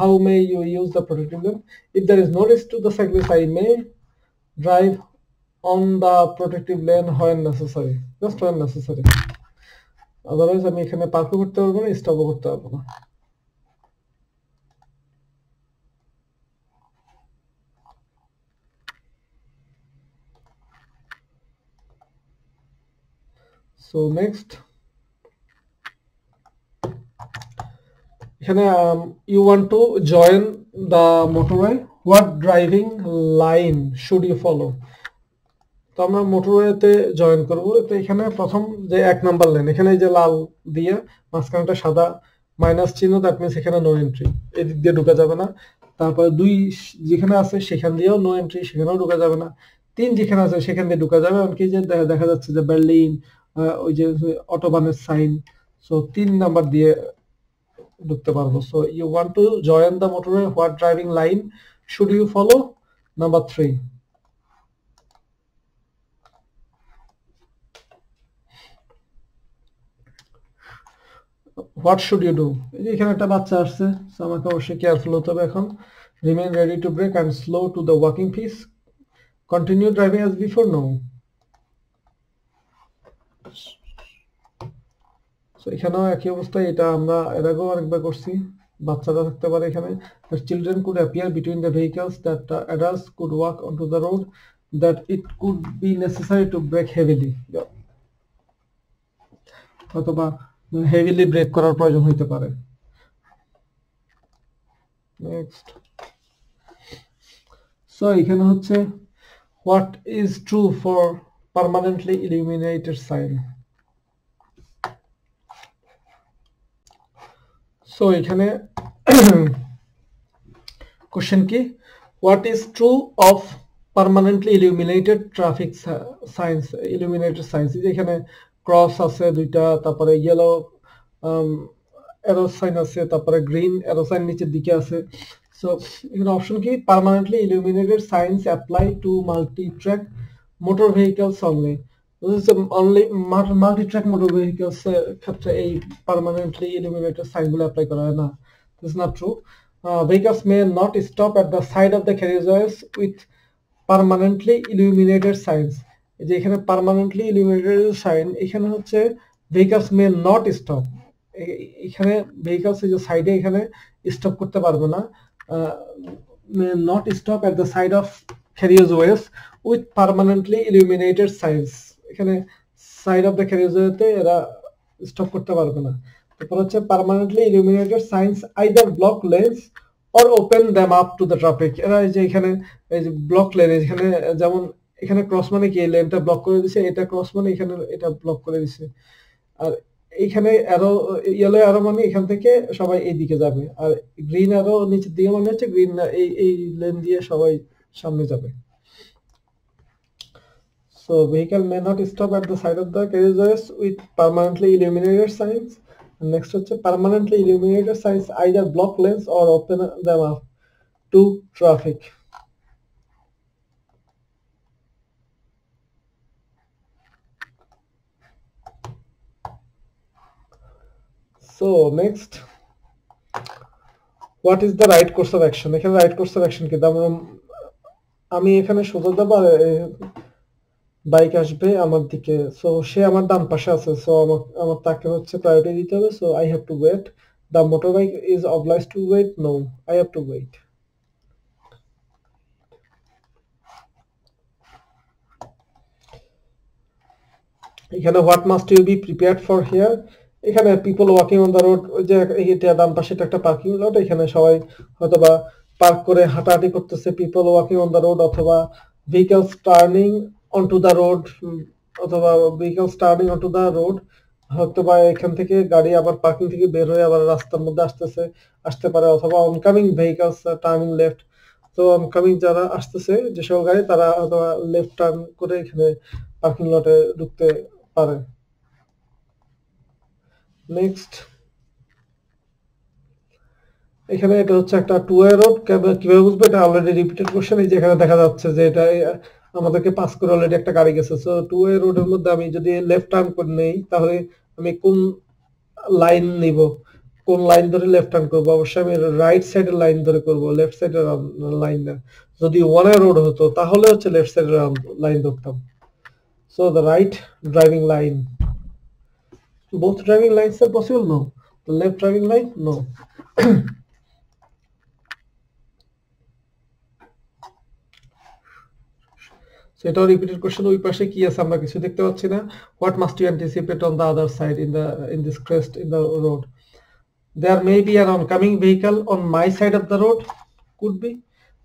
How may you use the protective lane? If there is no risk to the cyclist, I may drive on the protective lane when necessary. Just when necessary. Otherwise আমি এখানে পার্কও করতে পারবো না, স্টপও করতে পারবো না। So next, এখানে you want to join the motorway. What driving line should you follow? তো আমরা মোটরওয়েতে জয়েন করব। তো এখানে প্রথম যে 1 নাম্বার লাইন, এখানে যে লাল দিয়ে মাঝখানটা সাদা মাইনাস চিহ্ন, দ্যাট মিন্স এখানে নো এন্ট্রি, এদিক দিয়ে ঢোকা যাবে না। তারপরে 2 যেখানে আছে সেখান দিয়েও নো এন্ট্রি, সেখানেও ঢোকা যাবে না। 3 যেখানে আছে সেখান দিয়ে ঢোকা যাবে, এমনকি যে দেখা যাচ্ছে যে বার্লিন, ওই যে অটোবানের সাইন, সো 3 নাম্বার দিয়ে ঢুকতে পারবো। So you want to join the motorway, what driving line should you follow? Number 3. What should you do? এখানে একটা বাচ্চা আসছে, সো আমাকে অবশ্যই কেয়ারফুল হতে হবে এখন। Remain ready to brake and slow to the walking pace. Continue driving as before? No. So এখানেও একই অবস্থা, এটা আমরা এর আগেও আরেকবার করছি। বাচ্চারা থাকতে পারে এখানে। The children could appear between the vehicles, that adults could walk onto the road, that it could be necessary to brake heavily. অথবা হেভিলি ব্রেক করার প্রয়োজন হইতে পারে। নেক্সট, সো এখানে হচ্ছে what is true for permanently illuminated sign. So এখানে question কি, what is true of permanently illuminated traffic signs, illuminated signs? এখানে ক্রস আছে দুইটা, তারপরে ইয়েলো অ্যারো সাইন আছে, তারপরে গ্রিন অ্যারো সাইন নিচের দিকে আছে। সো এখানে অপশন কি, permanently illuminated science apply to multi track motor vehicles only. Only multi track motor vehicles ক্ষেত্রে এই পার্মানেন্টলি ইলুমিনেটেড সাইনগুলো অ্যাপ্লাই করা হয় না। This is not true. Vehicles may not stop at the side of the carriageways with permanently illuminated signs. যে এখানে permanently illuminated sign, এখানে হচ্ছে vehicles may not stop, এখানে vehicles যে সাইডে এখানে স্টপ করতে পারবে না, may not stop at the side of carriageways with permanently illuminated signs, এখানে সাইড অফ দ্য carriageway এরা স্টপ করতে পারবে না। তারপর হচ্ছে permanently illuminated science either block lens or open them up to the traffic. এরা এই যে এখানে এই যে ব্লক লেন, এখানে যেমন এখানে ক্রস মানে কি, লেনটা ব্লক করে দিছে, এটা ক্রস মানে এখানে এটা ব্লক করে দিছে, আর এইখানে অ্যারো ইয়েলো অ্যারো মানে এখান থেকে সবাই এইদিকে যাবে, আর গ্রিন অ্যারো নিচের দিকে মানে হচ্ছে গ্রিন এই লেন দিয়ে সবাই সামনে যাবে। So vehicle may not stop at the side of the carriageways with permanently illuminated signs. And next হচ্ছে permanently illuminated signs either block lanes or open them up to traffic. So next, what is the right course of action? এখানে right course of action কি, আমি এখানে সোজা যাব, bike আসবে আমার দিকে, সো সে আমার ডান পাশে আছে, সো আমার তাকে হচ্ছে প্রায়োরিটি দিতে হবে, so I have to wait. The motor bike is obliged to wait, no I have to wait. এখানে what must you be prepared for here, এখানে people walking on the road, যে এটা ডান পাশে একটা পার্কিং লট, এখানে সবাই হয়তোবা park করে হাঁটাহাঁটি করতেছে, people walking on the road, অথবা vehicles turning onto the road, অথবা vehicles turning onto the road, হয়তোবা এখান থেকে গাড়ি আবার পার্কিং থেকে বের হয়ে আবার রাস্তার মধ্যে আসতে পারে, অথবা অনকামিং vehicles টার্নিং লেফট, তো অনকামিং যারা আসতেছে যেসব গাড়ি তারা অথবা লেফট টার্ন করে এখানে পার্কিং লটে ঢুকতে পারে। নেক্সট, এখানে এটা হচ্ছে একটা টু ওয়ে রোড, কিভাবে বুঝবো, এটা অলরেডি রিপিটেড কোশ্চেন। এই যে এখানে দেখা যাচ্ছে যে এটা আমাদেরকে পাস করে অলরেডি একটা গাড়ি গেছে, সো টু ওয়ে রোডের মধ্যে আমি যদি লেফট টার্ন করে নেই তাহলে আমি কোন লাইন নিব, কোন লাইন ধরে লেফট টার্ন করবো, অবশ্যই আমি রাইট সাইডের লাইন ধরে করব, লেফট সাইডের লাইন না। যদি ওয়ান ওয়ে রোড হতো তাহলে হচ্ছে লেফট সাইডের লাইন ধরতাম। So the right driving line, both driving lines are possible, no, the left driving line, no. সেটাও রিপিটেড কোশ্চেন, ওই পাশে কি আছে আমরা কিছু দেখতে পাচ্ছি না। What must you anticipate on the other side in this crest in the road? There may be an oncoming vehicle on my side of the road, could be.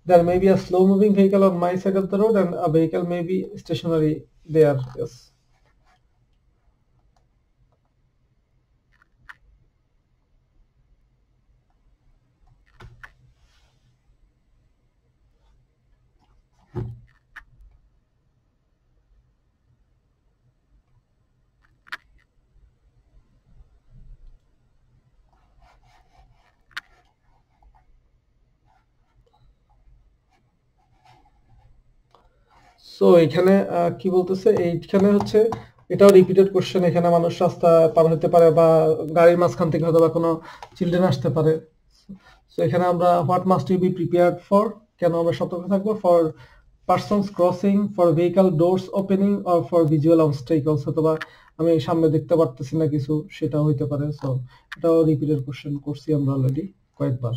There may be a slow moving vehicle on my side of the road and a vehicle may be stationary there, yes. So এখানে কি বলতেছে, এইখানে হচ্ছে এটাও repeated question, এখানে মানুষ রাস্তা পার হতে পারে বা গাড়ির মাঝখান থেকে হয়তো বা কোনো চিলড্রেন আসতে পারে। সো এখানে আমরা what must you be prepared for, কেন আমরা সতর্ক থাকবো, for persons crossing, for vehicle doors opening or for visual obstacles, অথবা আমি সামনে দেখতে পারতেছি না কিছু, সেটাও হইতে পারে। সো এটাও রিপিটেড কোশ্চেন করছি আমরা অলরেডি কয়েকবার।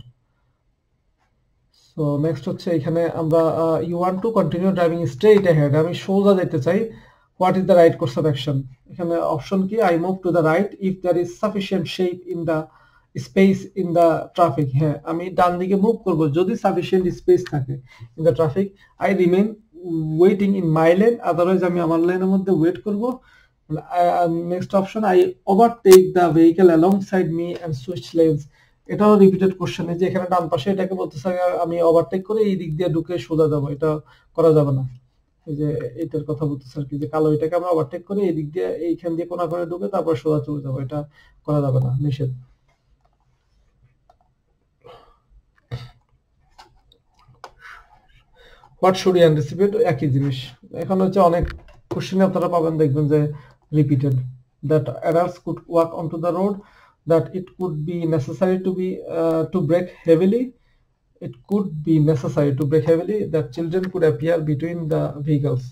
সো নেক্সট হচ্ছে এখানে আমরা you want to continue driving straight ahead, আমি সোজা যেতে চাই, what is the right course of action? এখানে অপশন কি, I move to the right if there is sufficient shape in space in the traffic, হ্যাঁ আমি ডান দিকে মুভ করব যদি সাফিসিয়েন্ট স্পেস থাকে in the traffic. I remain waiting in my lane, otherwise আমি আমার লেনের মধ্যে ওয়েট করব। Next option, I overtake the vehicle along side me and switch lanes. এটাও রিপিটেড কোশ্চেন, যে এখানে ডান পাশে এটাকে বলতেছে আমি ওভারটেক করে এই দিক দিয়ে ঢুকে সোজা যাবো, এটা করা যাবে না। এই যে এটার কথা বলতেছে আর কি, যে কালো এটাকে আমরা ওভারটেক করে এই দিক দিয়ে এইখান দিয়ে কোনা করে ঢুকে তারপর সোজা চলে যাবো, এটা করা যাবে না, নিষেধ। হোয়াট শুড ইউ অ্যান্টিসিপেট, একই জিনিস। এখন হচ্ছে অনেক কোশ্চেনে আপনারা পাবেন, দেখবেন যে repeated. That adults could walk on to the road, that it could be necessary to brake heavily, it could be necessary to brake heavily, that children could appear between the vehicles.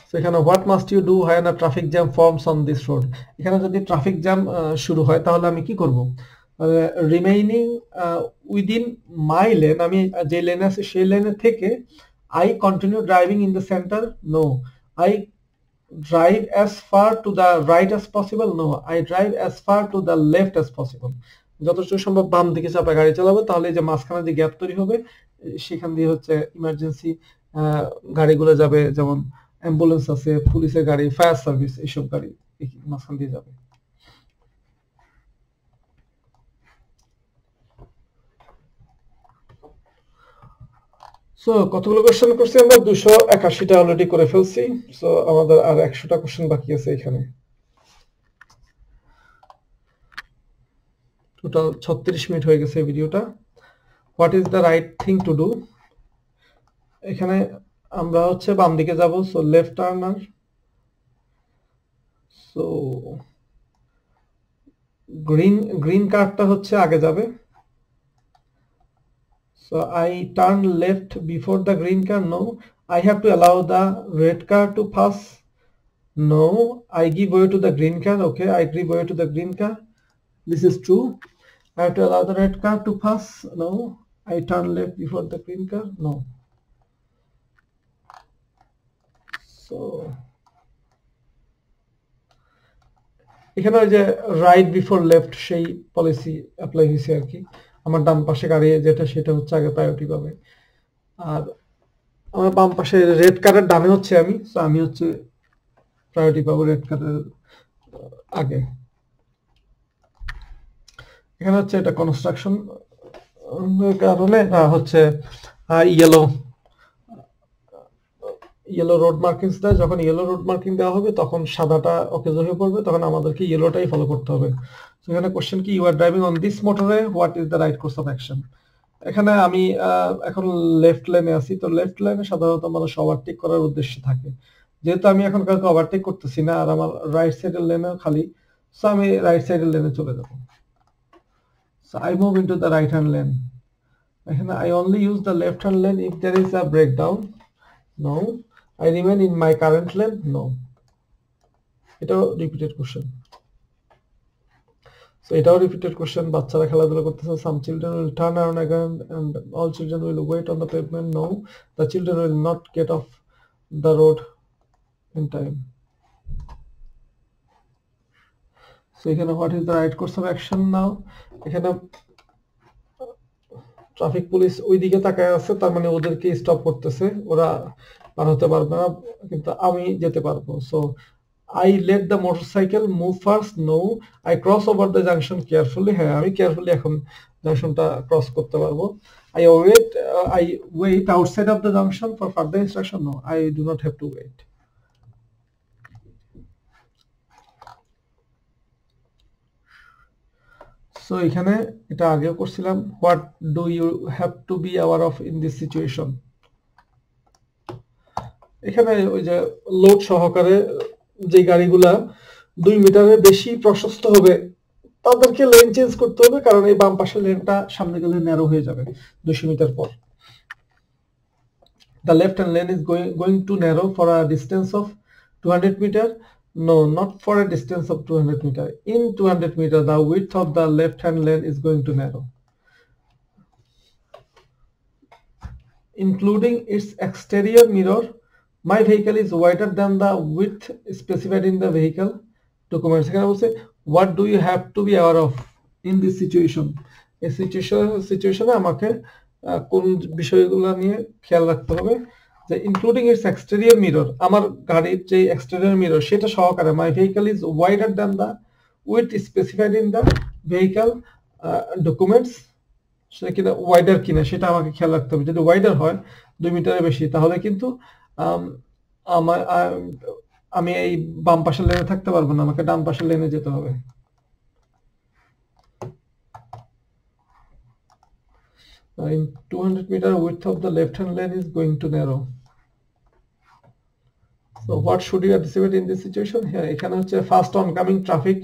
So এখানে what must you do when a traffic jam forms on this road, এখানে যদি traffic jam শুরু হয় তাহলে আমি কি করব? Remaining within মাই lane, আমি যে লেনে আছে সেই লেনে থেকে I continue driving in the center, no. I drive as far to the right as possible, no. I drive as far to the left as possible. যতটুকু সম্ভব বাম দিকে চাপা গাড়ি চালাবো, তাহলে যে মাঝখানে যে গ্যাপ তৈরি হবে সেখান দিয়ে হচ্ছে ইমার্জেন্সি গাড়িগুলো যাবে, যেমন অ্যাম্বুলেন্স আছে, পুলিশের গাড়ি, ফায়ার সার্ভিস, এইসব গাড়ি মাঝখান দিয়ে যাবে। সো কতগুলো কোশ্চেন করছি আমরা? 281টা অলরেডি করে ফেলছি। সো আমাদের আর 100টা কোশ্চেন বাকি আছে এখানে। টোটাল 36 মিনিট হয়ে গেছে ভিডিওটা। What is the right thing to do, এখানে আমরা হচ্ছে বাম দিকে যাব, so left turner. So green কারটা হচ্ছে আগে যাবে, so I turn left before the green car, no. I have to allow the red car to pass, no. I give way to the green car, okay, I give way to the green car, this is true. I have to allow the red car to pass, no. I turn left before the green car, no. So এখানে যে right before left সেই policy apply হয়েছে আর কি। আমার ডান পাশে গাড়ি যেটা সেটা হচ্ছে আগে প্রায়োরিটি পাবে, আর আমার বাম পাশে রেড কারের ডানে হচ্ছে আমি, সো আমি হচ্ছে প্রায়োরিটি পাবো রেড কারের আগে। এখানে হচ্ছে এটা কনস্ট্রাকশন কারণে হচ্ছে ইয়েলো রোড মার্কিংস দেয়। যখন ইয়েলো রোড মার্কিং দেওয়া হবে তখন সাদাটা অকেজ হয়ে পড়বে, তখন আমাদেরকে ইয়েলোটাই ফলো করতে হবে। এখানে কোশ্চেন কি, you are driving on this motorway, what is the right course of action. এখানে আমি এখন লেফট লাইনে আছি, তো লেফট লাইনে সাধারণত মানুষ ওভারটেক করার উদ্দেশ্যে থাকে। যেহেতু আমি এখন কাউকে ওভারটেক করতেছি না আর আমার রাইট সাইডের লেনে খালি, সো আমি রাইট সাইডের লেনে চলে যাব। So I move into the right hand lane. এখানে I only use the left hand lane if there is a breakdown, no. I remain in my current lane, no. এটাও রিপিটেড কোশ্চেন। সো এটাও repeated question, বাচ্চারা খেলাধুলা করতেছে। Some children will turn around again and all children will wait on the pavement, no. The children will not get off the road in time. So এখানে what is the right course of action now, এখানে traffic police ওই দিকে তাকায় আছে, তার মানে ওদেরকে stop করতেছে, ওরা পার হতে পারবে না কিন্তু আমি যেতে পারবো। So I let the motorcycle move first, no. I cross over the junction carefully, হ্যাঁ আমি কেয়ারফুলি এখন জাংশনটা ক্রস করতে পারবো। I wait outside of the junction for further instruction, no. I do not have to wait. So এখানে এটা আগেও করছিলাম, what do you have to be aware of in this situation. এখানে ওই যে লোড সহকারে যে গাড়িগুলা 2 মিটারের বেশি প্রশস্ত হবে তাদেরকে লেন চেঞ্জ করতে হবে, কারণ এই বাম পাশের লেনটা সামনে গেলে ন্যারো হয়ে যাবে 200 মিটার পর। The left hand lane is going to narrow for a distance of 200 meter, no, not for a distance of 200 meter. In 200 meter the width of the left hand lane is going to narrow, including its exterior mirror, my vehicle is wider than the width specified in the vehicle documents. এখানে বলছে what do you have to be aware of in this situation. এই সিচুয়েশনে আমাকে কোন বিষয়গুলো নিয়ে খেয়াল রাখতে হবে, যে ইনক্লুডিং ইটস এক্সটেরিয়র মিরর, আমার গাড়ির যে এক্সটেরিয়র মিরর সেটা সহকারে my vehicle is wider than the width specified in the vehicle documents, সেটা কিনা ওয়াইডার কিনা সেটা আমাকে খেয়াল রাখতে হবে। যদি ওয়াইডার হয় 2 মিটারের বেশি, তাহলে কিন্তু আমার আমি এই বাম পাশের লেনে থাকতে পারবো না, আমাকে ডান পাশের লেনে যেতে হবে। In 200 meter width of the left hand lane is going to narrow. So what should you anticipate in this situation? Here এখানে হচ্ছে fast oncoming traffic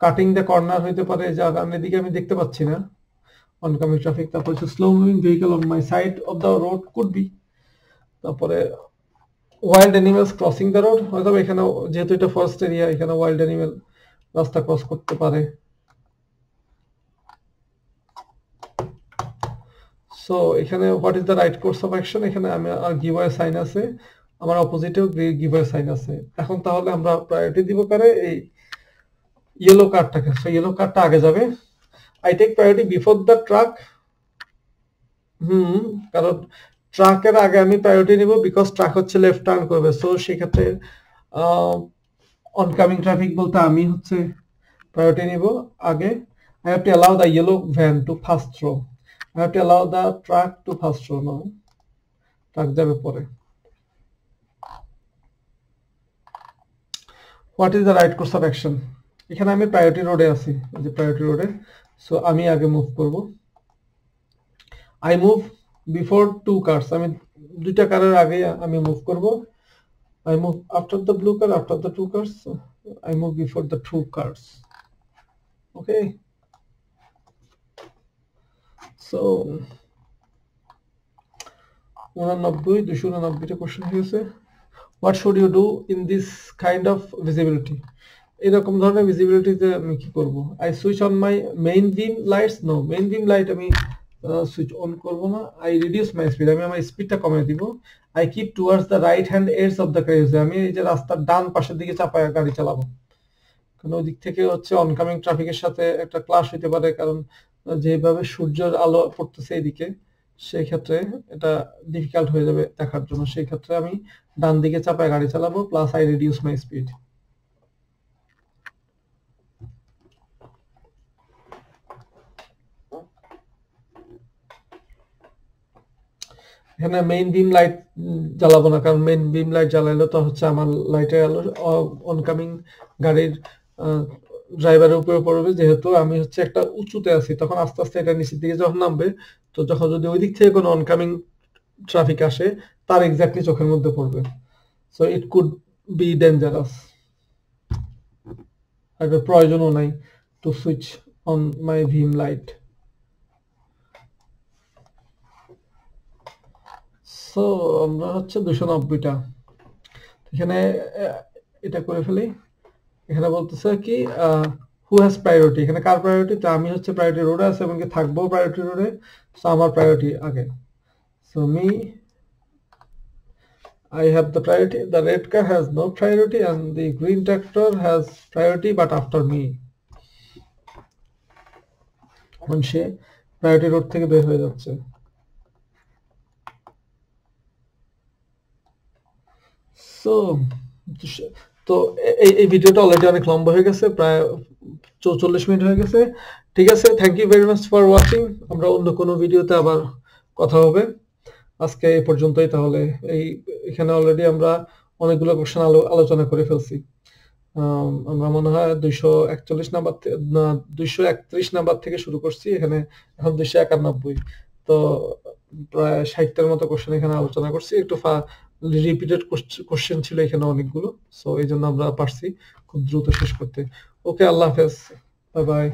cutting the corner হইতে পারে, যা আমি এদিকে আমি দেখতে পাচ্ছি না অনকামিং ট্রাফিক। তারপর হচ্ছে slow moving vehicle on my side of the road could be. তারপরে wild animals crossing the road, হয়তো এখানে যেহেতু এটা ফরেস্ট এরিয়া, এখানে ওয়াইল্ড অ্যানিমেল রাস্তা ক্রস করতে পারে। সো এখানে what is the right course of action, এখানে আমি আর গিভওয়ে সাইন আছে, আমার অপোজিটেও গিভওয়ে সাইন আছে। এখন তাহলে আমরা প্রায়োরিটি দিব কারে, এই ইয়েলো কার্ডটাকে। সো ইয়েলো কার্ডটা আগে যাবে। I take priority before the truck. কারণ ট্রাকের আগে আমি প্রায়োরিটি নিব, বিকজ ট্রাক হচ্ছে লেফট টার্ন করবে। সো সেক্ষেত্রে অনকামিং ট্রাফিক বলতে আমি হচ্ছে প্রায়োরিটি নিব আগে। I have to allow the yellow van to pass through. I have to allow the truck to pass through now. Truck যাবে পরে। What is the right course of action? এখানে আমি priority রোডে আছি, যে প্রায়োরিটি রোডে। সো আমি আগে মুভ করব। I move before 2 cars. আমি দুইটা কারের আগে আমি মুভ করব। I move after the blue car, after the 2 cars. So I move before the 2 cars. Okay. So 289টা question হয়েছে। What should you do in this kind of visibility? এরকম ধরনের ভিজিবিলিটিতে আমি কি করব? I switch on my main beam lights. No, main beam light আমি switch on করব না। I reduce my speed. আমি আমার স্পিডটা কমিয়ে দিব। I keep towards the right hand edge of the carriage. আমি এই যে রাস্তার ডান পাশের দিকে চাপায় গাড়ি চালাবো, কারণ ওই দিক থেকে হচ্ছে অনকামিং ট্রাফিকের সাথে একটা ক্লাশ হতে পারে, কারণ যেভাবে সূর্যের আলো পড়তেছে এইদিকে, সেই ক্ষেত্রে এটা ডিফিকাল্ট হয়ে যাবে দেখার জন্য। সেই ক্ষেত্রে আমি ডান দিকে চাপায় গাড়ি চালাবো, plus I reduce my speed. এখানে মেইন বিম লাইট জ্বালাবো না, কারণ মেইন বিম লাইট জ্বালাইলে তো হচ্ছে আমার লাইটের আলো অনকামিং গাড়ির ড্রাইভারের উপরে পড়বে। যেহেতু আমি হচ্ছে একটা উঁচুতে আছি, তখন আস্তে আস্তে এটা নিচের দিকে যখন নামবে, তো যখন যদি ওই দিক থেকে কোনো অনকামিং ট্রাফিক আসে, তার এক্স্যাক্টলি চোখের মধ্যে পড়বে। So it could be dangerous. আর প্রয়োজনও নাই to switch on my beam light. সো আমরা হচ্ছে 290টা এখানে এটা করে ফেলি। এখানে বলতেছে কি হু হ্যাজ প্রায়োরিটি, এখানে কার প্রায়োরিটি? তো আমি হচ্ছে প্রায়োরিটি রোডে আছে এবং কি থাকবো প্রায়োরিটি রোডে। সো আমার প্রায়োরিটি আগে। So me I have the priority. The red car has no priority and the green tractor has priority but after me. এখন সে প্রায়োরিটি রোড থেকে বের হয়ে যাচ্ছে। সো তো এই ভিডিওটা অলরেডি অনেক লম্বা হয়ে গেছে, প্রায় 44 মিনিট হয়ে গেছে। ঠিক আছে, thank you very much for watching. আমরা অন্য কোনো ভিডিওতে আবার কথা হবে। আজকে এই পর্যন্তই। তাহলে এখানে অলরেডি আমরা অনেকগুলো কোশ্চেন আলোচনা করে ফেলছি। আমরা মনে হয় 231 নাম্বার থেকে শুরু করছি, এখানে এখন 291। তো প্রায় 60টার মতো কোশ্চেন এখানে আলোচনা করছি। একটু রিপিটেড কোশ্চেন ছিল এখানে অনেকগুলো, সো এই জন্য আমরা পারছি খুব দ্রুত শেষ করতে। ওকে, আল্লাহ হাফেজ, বাই বাই।